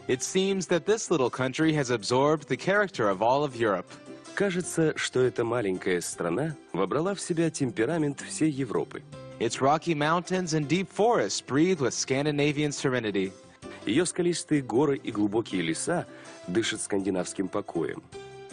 It seems that this little country has absorbed the character of all of Europe. Кажется, что эта маленькая страна вобрала в себя темперамент всей Европы. Its rocky mountains and deep forests breathe with Scandinavian serenity. Ее скалистые горы и глубокие леса дышат скандинавским покоем.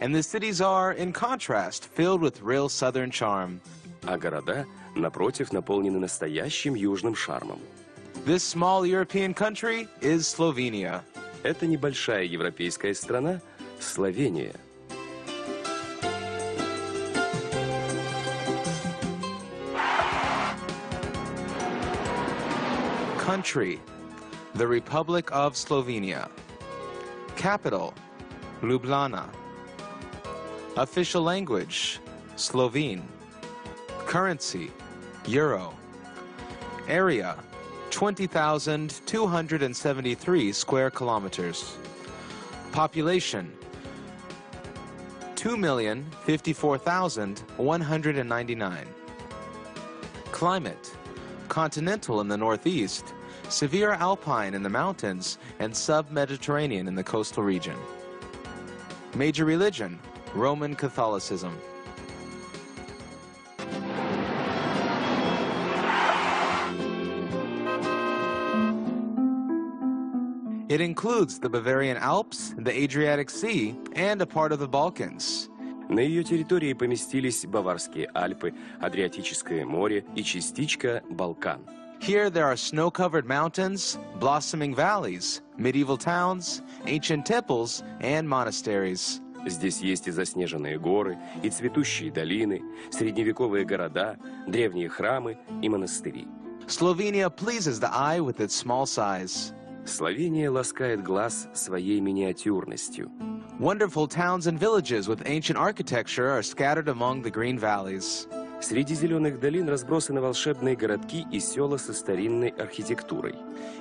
And the cities are, in contrast, filled with real southern charm. А города, напротив, наполнены настоящим южным шармом. This small European country is Slovenia. Это небольшая европейская страна – Словения. Country, the Republic of Slovenia. Capital, Ljubljana. Official language, Slovene. Currency, Euro. Area, 20,273 square kilometers. Population, 2,054,199. Climate, continental in the northeast, severe alpine in the mountains, and sub-Mediterranean in the coastal region. Major religion, Roman Catholicism. It includes the Bavarian Alps, the Adriatic Sea, and a part of the Balkans. На ее территории поместились Баварские Альпы, Адриатическое море и частичка Балкан. Here there are snow-covered mountains, blossoming valleys, medieval towns, ancient temples, and monasteries. Здесь есть и заснеженные горы, и цветущие долины, средневековые города, древние храмы и монастыри. Slovenia pleases the eye with its small size. Словения ласкает глаз своей миниатюрностью. Wonderful towns and villages with ancient architecture are scattered among the green valleys. Среди зеленых долин разбросаны волшебные городки и села со старинной архитектурой.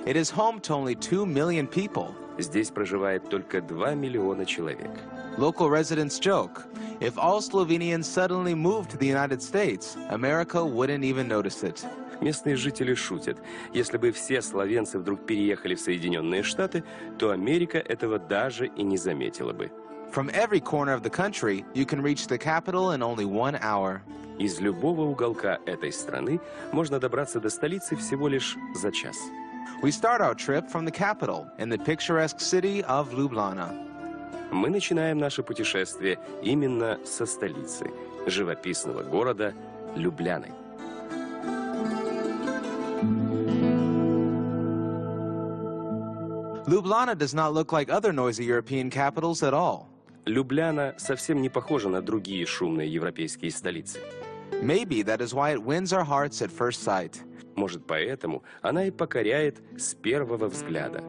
It is home to only 2 million people. Здесь проживает только 2 миллиона человек. Local residents joke, if all Slovenians suddenly moved to the United States, America wouldn't even notice it. Местные жители шутят, если бы все словенцы вдруг переехали в Соединенные Штаты, то Америка этого даже и не заметила бы. From every corner of the country, you can reach the capital in only 1 hour. Из любого уголка этой страны можно добраться до столицы всего лишь за час. We start our trip from the capital, in the picturesque city of Ljubljana. Мы начинаем наше путешествие именно со столицы, живописного города Любляны. Ljubljana does not look like other noisy European capitals at all. Любляна совсем не похожа на другие шумные европейские столицы. Maybe that is why it wins our hearts at first sight. Может, поэтому она и покоряет с первого взгляда.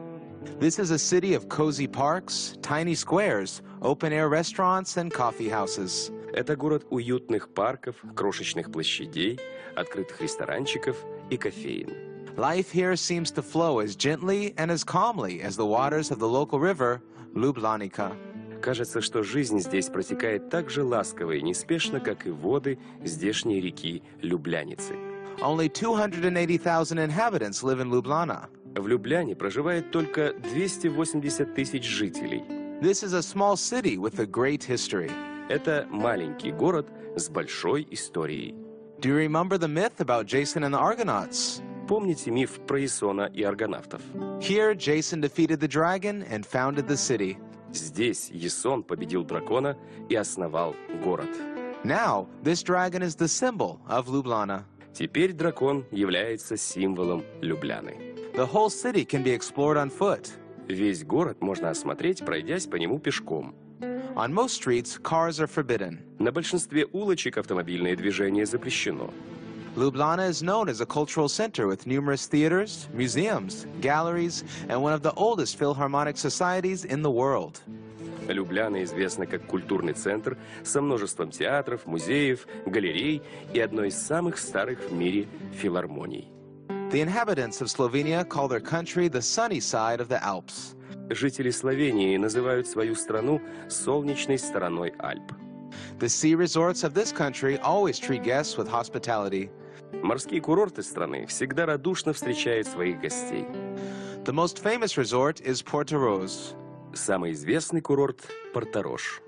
This is a city of cozy parks, tiny squares, open-air restaurants, and coffee houses. Это город уютных парков, крошечных площадей, открытых ресторанчиков и кофеен. Life here seems to flow as gently and as calmly as the waters of the local river, Ljubljanica. Кажется, что жизнь здесь протекает так же ласково и неспешно, как и воды здешней реки Любляницы. Only 280,000 inhabitants live in Ljubljana. В Любляне проживает только 280 тысяч жителей. This is a small city with a great history. Это маленький город с большой историей. Do you remember the myth about Jason and the Argonauts? Помните миф про Ясона и аргонавтов? Here, Jason defeated the dragon and founded the city. Здесь Ясон победил дракона и основал город. Now, this dragon is the symbol of Ljubljana. Теперь дракон является символом Любляны. The whole city can be explored on foot. Весь город можно осмотреть, пройдясь по нему пешком. On most streets, cars are forbidden. На большинстве улочек автомобильное движение запрещено. Ljubljana is known as a cultural center with numerous theaters, museums, galleries, and one of the oldest philharmonic societies in the world. Любляна известна как культурный центр со множеством театров, музеев, галерей и одной из самых старых в мире филармоний. The inhabitants of Slovenia call their country the sunny side of the Alps. Жители Словении называют свою страну солнечной стороной Альп. The ski resorts of this country always treat guests with hospitality. Морские курорты страны всегда радушно встречают своих гостей. The most famous resort is Portoroz. Самый известный курорт – Порто-Рош.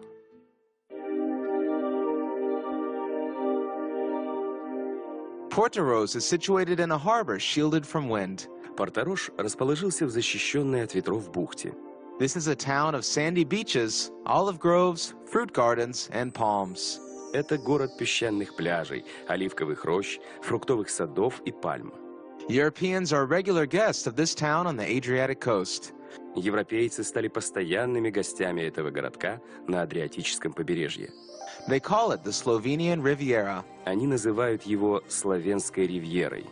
Portoroz is situated in a harbor shielded from wind. Порто-Рош расположился в защищенной от ветров бухте. This is a town of sandy beaches, olive groves, fruit gardens, and palms. Это город песчаных пляжей, оливковых рощ, фруктовых садов и пальм. Europeans are regular guests of this town on the Adriatic coast. Европейцы стали постоянными гостями этого городка на Адриатическом побережье. They call it the Slovenian Riviera. Они называют его Словенской ривьерой.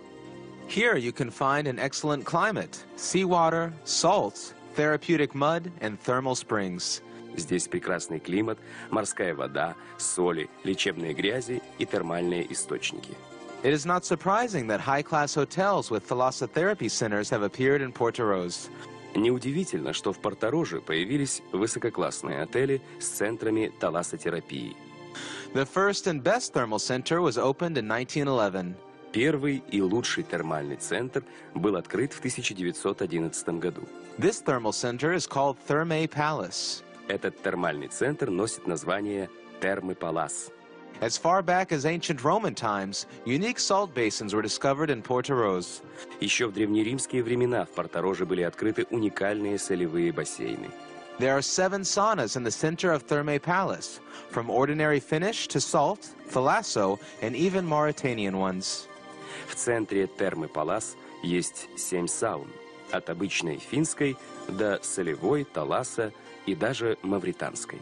Here you can find an excellent climate, seawater, salt, therapeutic mud, and thermal springs. Здесь прекрасный климат, морская вода, соли, лечебные грязи и термальные источники. It is not surprising that high-class hotels with thalassotherapy centers have appeared in Portoroz. Неудивительно, что в Порто-Роже появились высококлассные отели с центрами талассотерапии. The first and best thermal center was opened in 1911. Первый и лучший термальный центр был открыт в 1911 году. This thermal center is called Thermae Palace. Этот термальный центр носит название Термы Палас. As far back as ancient Roman times, unique salt basins were discovered in Portoroz. Еще в древнеримские времена в Порто-Роже были открыты уникальные солевые бассейны. There are 7 saunas in the center of Thermae Palace, from ordinary Finnish to salt, thalasso, and even Mauritanian ones. В центре Термы Палас есть 7 саун, от обычной финской до солевой, таласса и даже мавританской.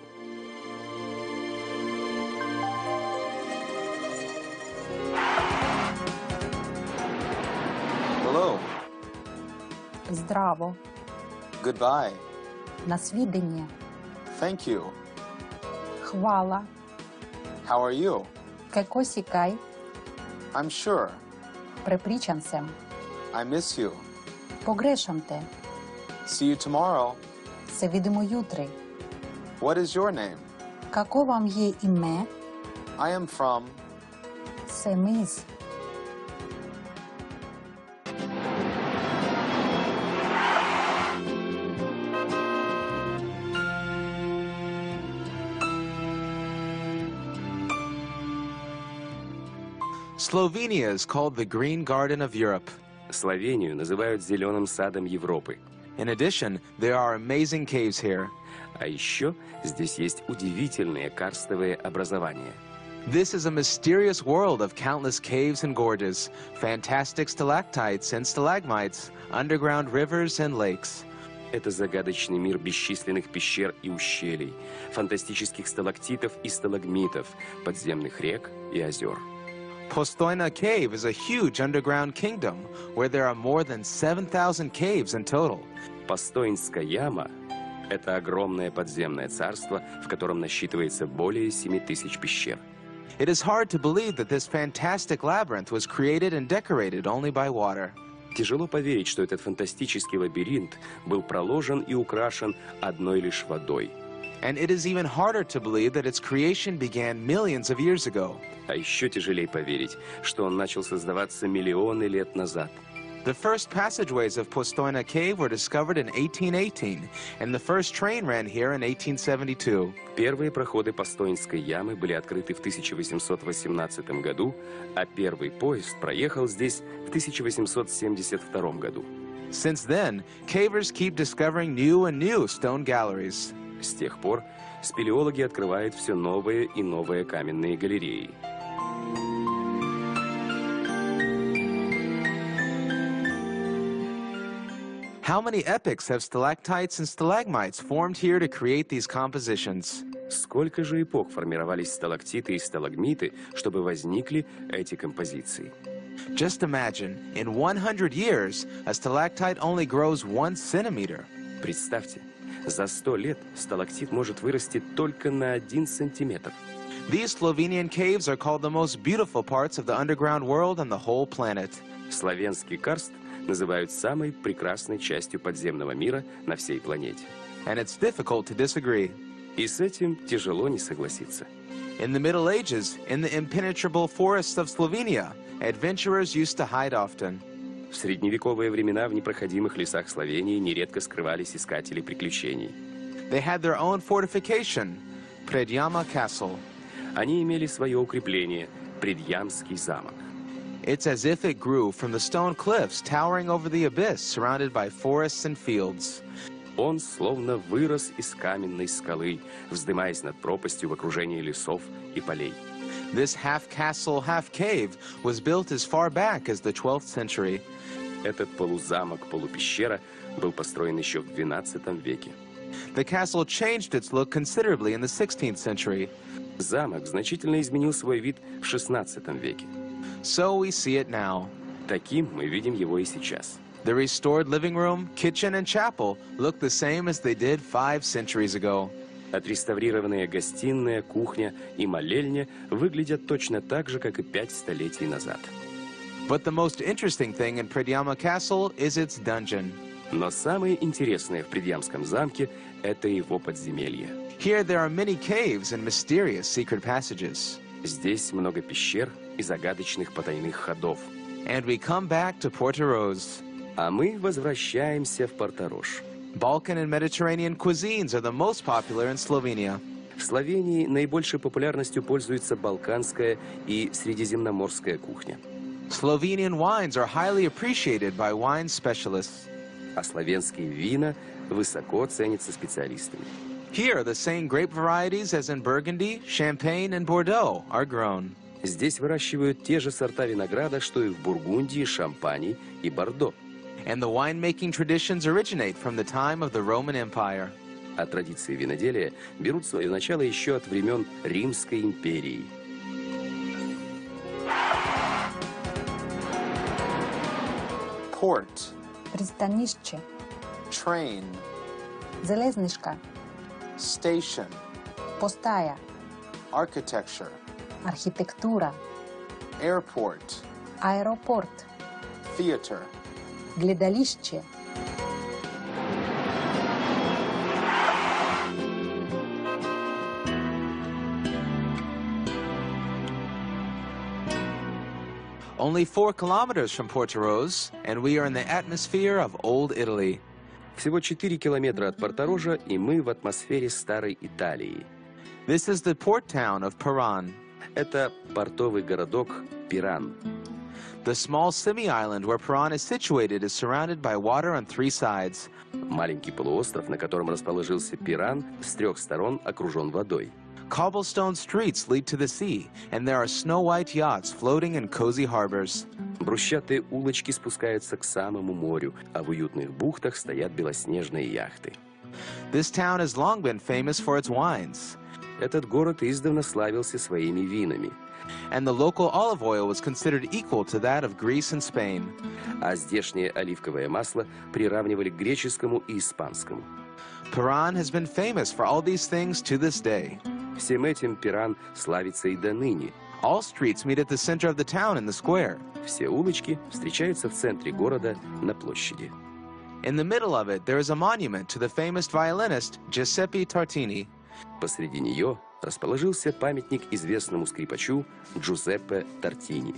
Hello. Здраво. Goodbye. На свидання. Thank you. Хвала. How are you? Како си кај? I'm sure. Препричан сем. I miss you. Погрешам те. See you tomorrow. Се видимо jutri. What is your name? Како вам є іме? I am from... Сем із. Slovenia is called the Green Garden of Europe. Словению называют зеленым садом Европы. In addition, there are amazing caves here. А еще здесь есть удивительные карстовые образования. This is a mysterious world of countless caves and gorges, fantastic stalactites and stalagmites, underground rivers and lakes. Это загадочный мир бесчисленных пещер и ущелий, фантастических сталактитов и сталагмитов, подземных рек и озер. Postojna Cave is a huge underground kingdom where there are more than 7,000 caves in total. Постоинская яма – это огромное подземное царство, в котором насчитывается более 7000 пещер. It is hard to believe that this fantastic labyrinth was created and decorated only by water. Тяжело поверить, что этот фантастический лабиринт был проложен и украшен одной лишь водой. And it is even harder to believe that its creation began millions of years ago. А еще тяжелее поверить, что он начал создаваться миллионы лет назад. The first passageways of Postojna Cave were discovered in 1818, and the first train ran here in 1872. Первые проходы Постоинской ямы были открыты в 1818 году, а первый поезд проехал здесь в 1872 году. Since then, cavers keep discovering new and new stone galleries. С тех пор спелеологи открывают все новые и новые каменные галереи. How many epochs have stalactites and stalagmites formed here to create these compositions? Сколько же эпох формировались сталактиты и сталагмиты, чтобы возникли эти композиции? Just imagine, in 100 years, a stalactite only grows 1 centimeter. Представьте, за 100 лет сталактит может вырасти только на 1 сантиметр. These Slovenian caves are called the most beautiful parts of the underground world on the whole planet. Славянский карст называют самой прекрасной частью подземного мира на всей планете. And it's difficult to disagree. И с этим тяжело не согласиться. In the Middle Ages, in the impenetrable forests of Slovenia, adventurers used to hide often. В средневековые времена в непроходимых лесах Словении нередко скрывались искатели приключений. They had their own fortification, Predjama Castle. Они имели свое укрепление – Предъямский замок. It's as if it grew from the stone cliffs towering over the abyss, surrounded by forests and fields. Он словно вырос из каменной скалы, вздымаясь над пропастью в окружении лесов и полей. This half-castle, half-cave was built as far back as the 12th century. Этот полузамок-полупещера был построен еще в XII веке. The castle changed its look considerably in the 16th century. Замок значительно изменил свой вид в XVI веке. So we see it now. Таким мы видим его и сейчас. The restored living room, kitchen, and chapel look the same as they did 5 centuries ago. Отреставрированная гостиная, кухня и молельня выглядят точно так же, как и 5 столетий назад. But the most interesting thing in Predjama Castle is its dungeon. Но самое интересное в Предъямском замке – это его подземелье. Here there are many caves and mysterious secret passages. Здесь много пещер и загадочных потайных ходов. And we come back to Portoroz. А мы возвращаемся в Порторож. Balkan and Mediterranean cuisines are the most popular in Slovenia. В Словении наибольшей популярностью пользуется балканская и средиземноморская кухня. Slovenian wines are highly appreciated by wine specialists. А славянские вина высоко ценятся специалистами. Here, the same grape varieties as in Burgundy, Champagne, and Bordeaux are grown. Здесь выращивают те же сорта винограда, что и в Бургундии, Шампани и Бордо. And the winemaking traditions originate from the time of the Roman Empire. А традиции виноделия берут свое начало еще от времен Римской империи. Port, Пристанище. train, Залезничка. station, Постая. architecture, Архітектура. airport, Аеропорт. theater. Глядалище. Only 4 kilometers from Portoroz, and we are in the atmosphere of Old Italy. Всего 4 километра от Порторожа, и мы в атмосфере старой Италии. This is the port town of Piran. Это портовый городок Пиран. The small semi-island where Piran is situated is surrounded by water on 3 sides. Маленький полуостров, на котором расположился Пиран, с 3 сторон окружен водой. Cobblestone streets lead to the sea, and there are snow-white yachts floating in cozy harbors. Брусчатые улочки спускаются к самому морю, а в уютных бухтах стоят белоснежные яхты. This town has long been famous for its wines, Этот город издавна славился своими винами, and the local olive oil was considered equal to that of Greece and Spain. а здешнее оливковое масло приравнивали к греческому и испанскому. Piran has been famous for all these things to this day. Всем этим Пиран славится и до ныне. All streets meet at the center of the town in the square. Все улочки встречаются в центре города на площади. In the middle of it, there is a monument to the famous violinist Giuseppe Tartini. Посреди нее расположился памятник известному скрипачу Джузеппе Тартини.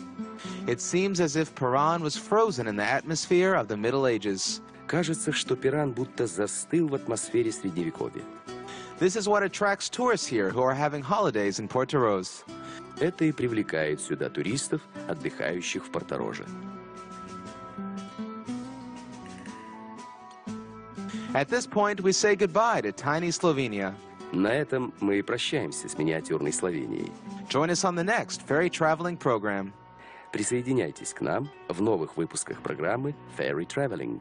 It seems as if Piran was frozen in the atmosphere of the Middle Ages. Кажется, что Пиран будто застыл в атмосфере Средневековья. This is what attracts tourists here who are having holidays in Portoroz. Это и привлекает сюда туристов, отдыхающих в Портороже. At this point, we say goodbye to tiny Slovenia. На этом мы и прощаемся с миниатюрной Словенией. Join us on the next ferry traveling program. Присоединяйтесь к нам в новых выпусках программы Ferry Traveling.